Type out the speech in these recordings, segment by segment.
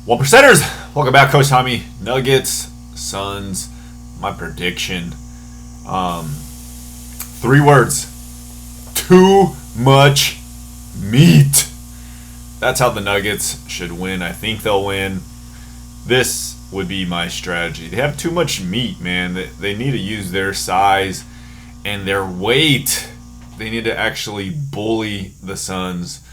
One percenters, welcome back, Coach Tommy. Nuggets, Suns. My prediction. 3 words. Too much meat. That's how the Nuggets should win. I think they'll win. This would be my strategy. They have too much meat, man. They need to use their size and their weight. They need to actually bully the Suns,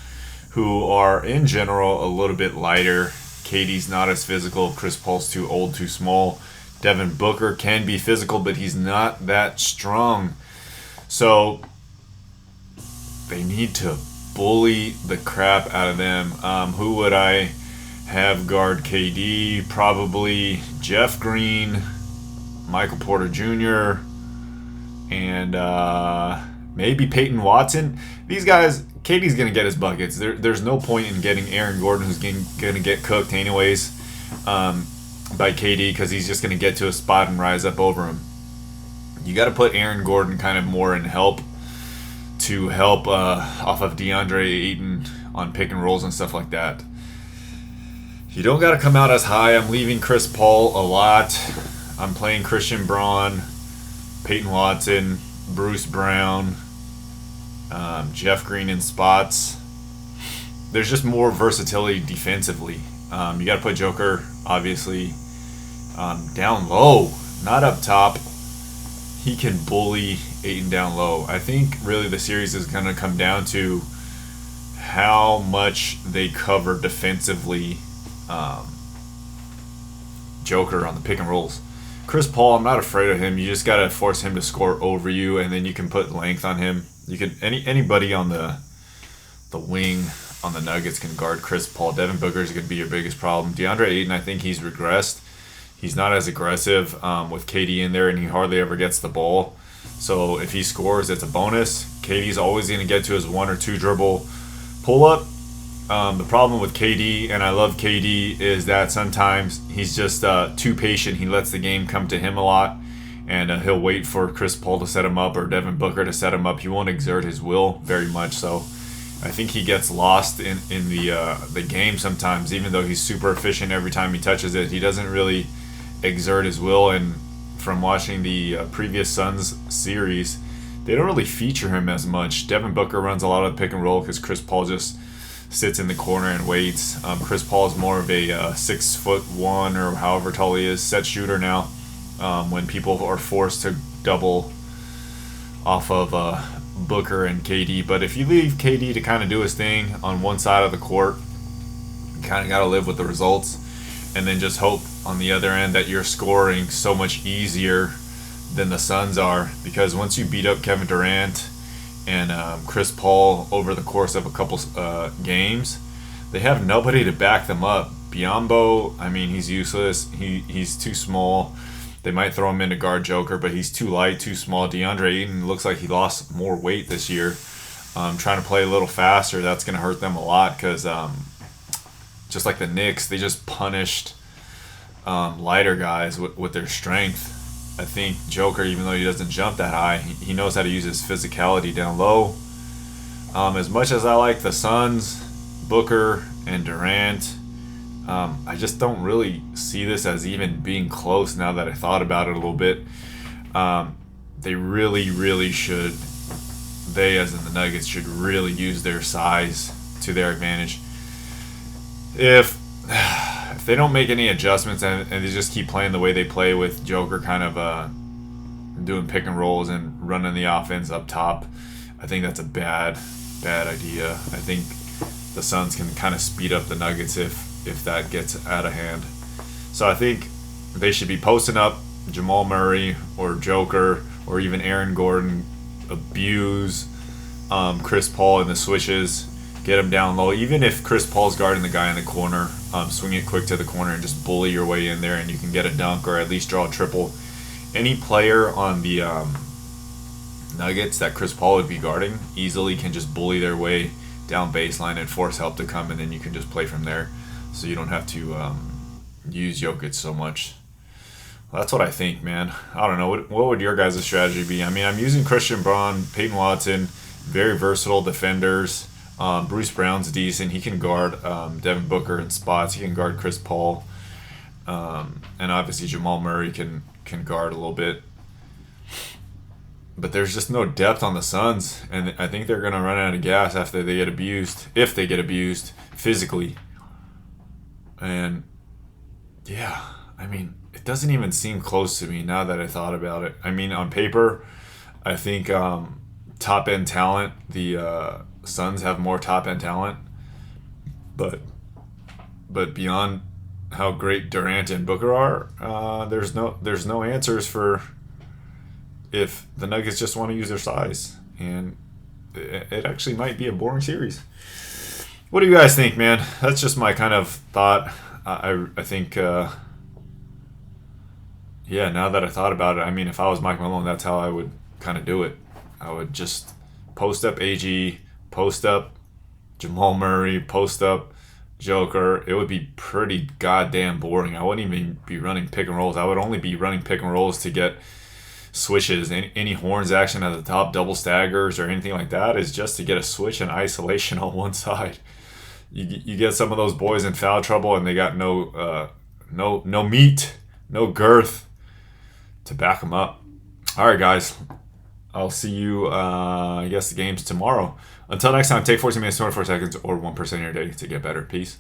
who are in general a little bit lighter. KD's not as physical. Chris Paul's too old, too small. Devin Booker can be physical, but he's not that strong. So they need to bully the crap out of them. Who would I have guard KD? Probably Jeff Green, Michael Porter Jr., and maybe Peyton Watson. These guys, KD's going to get his buckets. There's no point in getting Aaron Gordon, who's going to get cooked anyways by KD, because he's just going to get to a spot and rise up over him. You got to put Aaron Gordon kind of more in help off of DeAndre Ayton on pick and rolls and stuff like that. You don't got to come out as high. I'm leaving Chris Paul a lot. I'm playing Christian Braun, Peyton Watson, Bruce Brown, Jeff Green in spots. There's just more versatility defensively. You got to put Joker, obviously, down low, not up top. He can bully Ayton down low. I think really the series is going to come down to how much they cover defensively Joker on the pick and rolls. Chris Paul, I'm not afraid of him. You just got to force him to score over you, and then you can put length on him. You can anybody on the wing on the Nuggets can guard Chris Paul. Devin Booker is going to be your biggest problem. DeAndre Ayton, I think he's regressed. He's not as aggressive with KD in there, and he hardly ever gets the ball. So if he scores, it's a bonus. KD's always going to get to his 1 or 2 dribble pull-up. The problem with KD, and I love KD, is that sometimes he's just too patient. He lets the game come to him a lot, and he'll wait for Chris Paul to set him up or Devin Booker to set him up. He won't exert his will very much, so I think he gets lost in the game sometimes. Even though he's super efficient every time he touches it, he doesn't really exert his will. And from watching the previous Suns series, they don't really feature him as much. Devin Booker runs a lot of pick and roll because Chris Paul just sits in the corner and waits. Chris Paul is more of a 6'1" or however tall he is set shooter now. When people are forced to double off of Booker and KD, but if you leave KD to kind of do his thing on one side of the court, you kind of got to live with the results, and then just hope on the other end that you're scoring so much easier than the Suns are, because once you beat up Kevin Durant and Chris Paul over the course of a couple games, they have nobody to back them up. Biyombo, I mean, he's useless. He's too small. They might throw him in to guard Joker, but he's too light, too small. DeAndre Ayton looks like he lost more weight this year. Trying to play a little faster, that's going to hurt them a lot, because just like the Knicks, they just punished lighter guys with their strength. I think Joker, even though he doesn't jump that high, he knows how to use his physicality down low. As much as I like the Suns, Booker, and Durant, I just don't really see this as even being close now that I thought about it a little bit. They really, really should, they as in the Nuggets, should really use their size to their advantage. If they don't make any adjustments and they just keep playing the way they play with Joker kind of doing pick and rolls and running the offense up top, I think that's a bad idea. I think the Suns can kind of speed up the Nuggets if that gets out of hand. So I think they should be posting up Jamal Murray or Joker or even Aaron Gordon, abuse Chris Paul in the switches, get him down low. Even if Chris Paul's guarding the guy in the corner, swing it quick to the corner and just bully your way in there, and you can get a dunk or at least draw a triple. Any player on the Nuggets that Chris Paul would be guarding easily can just bully their way down baseline and force help to come, and then you can just play from there. So you don't have to use Jokic so much. Well, that's what I think, man. I don't know. What would your guys' strategy be? I mean, I'm using Christian Braun, Peyton Watson, very versatile defenders. Bruce Brown's decent. He can guard Devin Booker in spots. He can guard Chris Paul. And obviously Jamal Murray can guard a little bit. But there's just no depth on the Suns. And I think they're going to run out of gas after they get abused. If they get abused physically. And yeah, I mean, it doesn't even seem close to me now that I thought about it. I mean, on paper, I think top end talent, the Suns have more top end talent, but beyond how great Durant and Booker are, there's no answers for if the Nuggets just want to use their size, and it actually might be a boring series. What do you guys think, man? That's just my kind of thought. I think. Yeah, now that I thought about it, I mean, if I was Mike Malone, that's how I would kind of do it. I would just post up AG, post up Jamal Murray, post up Joker. It would be pretty goddamn boring. I wouldn't even be running pick and rolls. I would only be running pick and rolls to get switches. Any horns action at the top, double staggers, or anything like that is just to get a switch and isolation on one side. You get some of those boys in foul trouble and they got no meat, no girth to back them up. All right, guys. I'll see you, I guess, the game's tomorrow. Until next time, take 14 minutes, 24 seconds, or 1% of your day to get better. Peace.